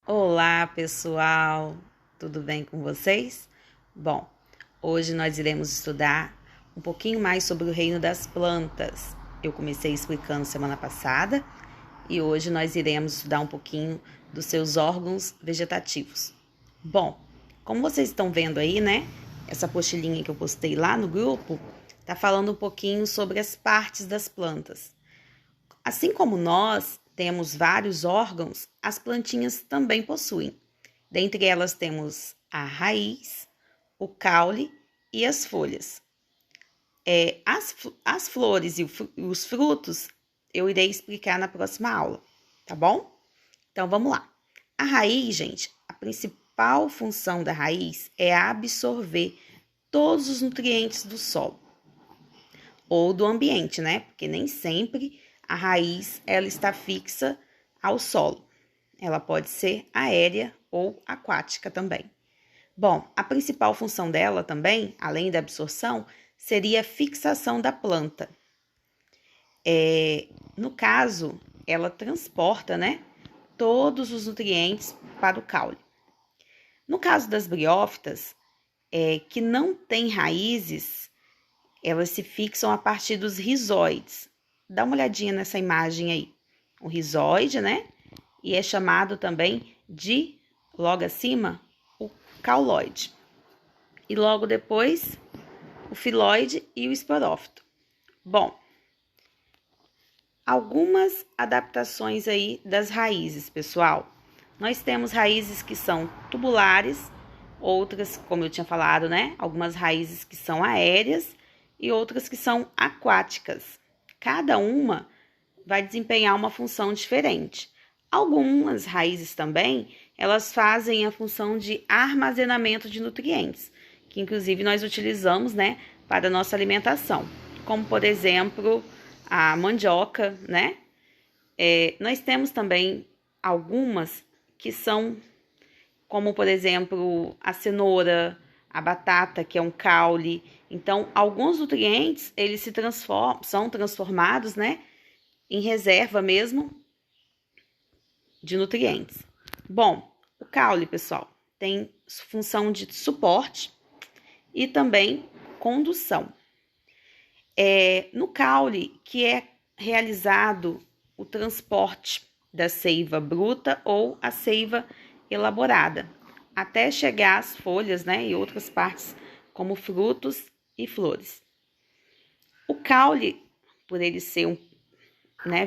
Olá, pessoal! Tudo bem com vocês? Bom, hoje nós iremos estudar um pouquinho mais sobre o reino das plantas. Eu comecei explicando semana passada e hoje nós iremos estudar um pouquinho dos seus órgãos vegetativos. Bom, como vocês estão vendo aí, né? Essa apostilinha que eu postei lá no grupo tá falando um pouquinho sobre as partes das plantas. Assim como nós temos vários órgãos, as plantinhas também possuem. Dentre elas temos a raiz, o caule e as folhas. As flores e os frutos eu irei explicar na próxima aula, tá bom? Então vamos lá. A raiz, gente, a principal função da raiz é absorver todos os nutrientes do solo ou do ambiente, né? Porque nem sempre a raiz ela está fixa ao solo. Ela pode ser aérea ou aquática também. Bom, a principal função dela também, além da absorção, seria a fixação da planta. No caso, ela transporta, né, todos os nutrientes para o caule. No caso das briófitas, que não têm raízes, elas se fixam a partir dos rizóides. Dá uma olhadinha nessa imagem aí. O rizóide, né? E é chamado também de, logo acima, o cauloide. E logo depois, o filóide e o esporófito. Bom, algumas adaptações aí das raízes, pessoal. Nós temos raízes que são tubulares, outras, como eu tinha falado, né? Algumas raízes que são aéreas e outras que são aquáticas. Cada uma vai desempenhar uma função diferente. Algumas raízes também, elas fazem a função de armazenamento de nutrientes, que inclusive nós utilizamos, né, para a nossa alimentação, como por exemplo, a mandioca, né? Nós temos também algumas que são, como por exemplo, a cenoura, a batata, que é um caule. Então, alguns nutrientes, eles são transformados, né, em reserva mesmo de nutrientes. Bom, o caule, pessoal, tem função de suporte e também condução. No caule que é realizado o transporte da seiva bruta ou a seiva elaborada, até chegar às folhas, né, e outras partes, como frutos e flores. O caule, por ele ser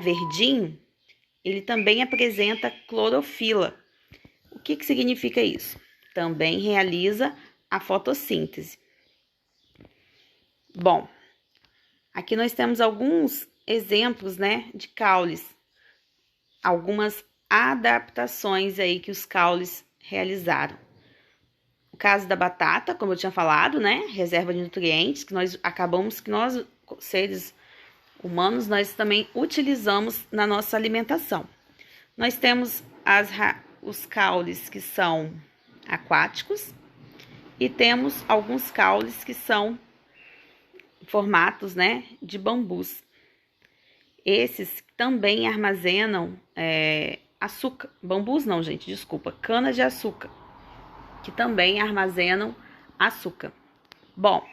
verdinho, ele também apresenta clorofila. O que significa isso? Também realiza a fotossíntese. Bom, aqui nós temos alguns exemplos, né, de caules, algumas adaptações aí que os caules realizaram. O caso da batata, como eu tinha falado, né, reserva de nutrientes, que nós, seres humanos, nós também utilizamos na nossa alimentação. Nós temos os caules que são aquáticos e temos alguns caules que são formatos, né, de bambus. Esses também armazenam açúcar. Bambus não, gente, desculpa, cana de açúcar, que também armazenam açúcar. Bom,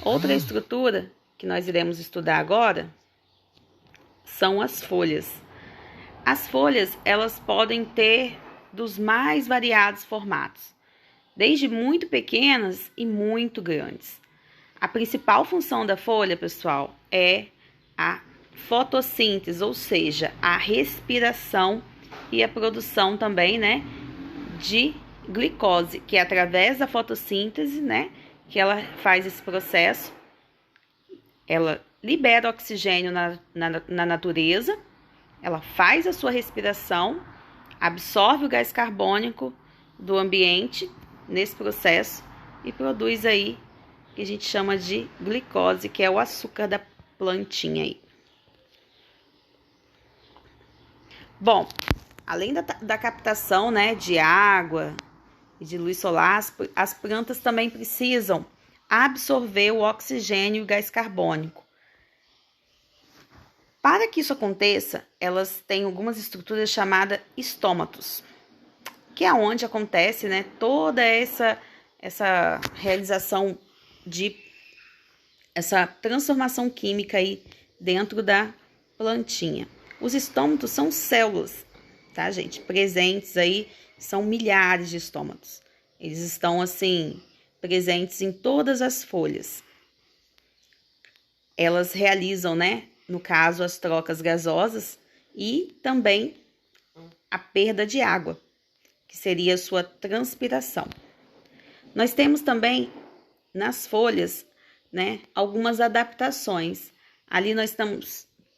outra estrutura que nós iremos estudar agora são as folhas. As folhas, elas podem ter dos mais variados formatos, desde muito pequenas e muito grandes. A principal função da folha, pessoal, é a fotossíntese, ou seja, a respiração e a produção também, né, de glicose, que é através da fotossíntese, né, que ela faz esse processo. Ela libera oxigênio na natureza, ela faz a sua respiração, absorve o gás carbônico do ambiente nesse processo e produz aí que a gente chama de glicose, que é o açúcar da plantinha aí. Bom, além da captação, né, de água e de luz solar, as plantas também precisam absorver o oxigênio e o gás carbônico. Para que isso aconteça, elas têm algumas estruturas chamadas estômatos. O que é onde acontece, né, toda essa realização essa transformação química aí dentro da plantinha. Os estômatos são células, tá, gente? Presentes aí, são milhares de estômatos. Eles estão, assim, presentes em todas as folhas. Elas realizam, né, no caso, as trocas gasosas e também a perda de água, que seria a sua transpiração. Nós temos também nas folhas, né, algumas adaptações. Ali nós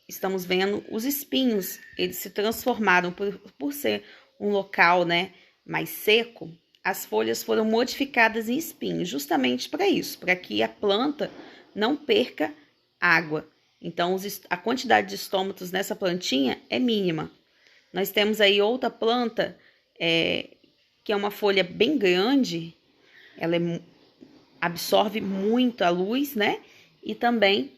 estamos vendo os espinhos, eles se transformaram por ser um local, né, mais seco. As folhas foram modificadas em espinhos, justamente para isso, para que a planta não perca água. Então, a quantidade de estômatos nessa plantinha é mínima. Nós temos aí outra planta, que é uma folha bem grande, ela absorve muito a luz, né? E também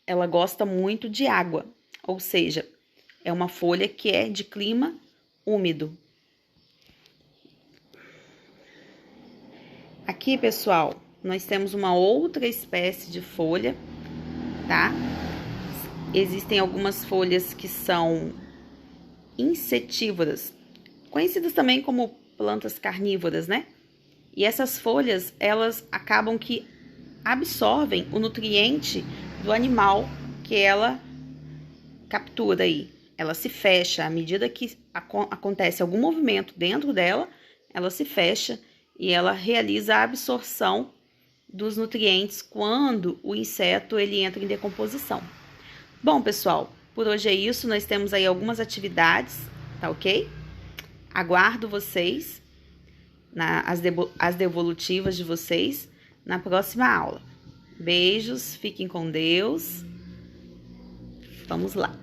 ela gosta muito de água, ou seja, é uma folha que é de clima úmido. Aqui, pessoal, nós temos uma outra espécie de folha, tá? Existem algumas folhas que são insetívoras, conhecidas também como plantas carnívoras, né? E essas folhas, elas acabam que absorvem o nutriente do animal que ela captura aí. Ela se fecha, à medida que acontece algum movimento dentro dela, ela se fecha e ela realiza a absorção dos nutrientes quando o inseto ele entra em decomposição. Bom, pessoal, por hoje é isso. Nós temos aí algumas atividades, tá ok? Aguardo vocês, as devolutivas de vocês, na próxima aula. Beijos, fiquem com Deus. Vamos lá.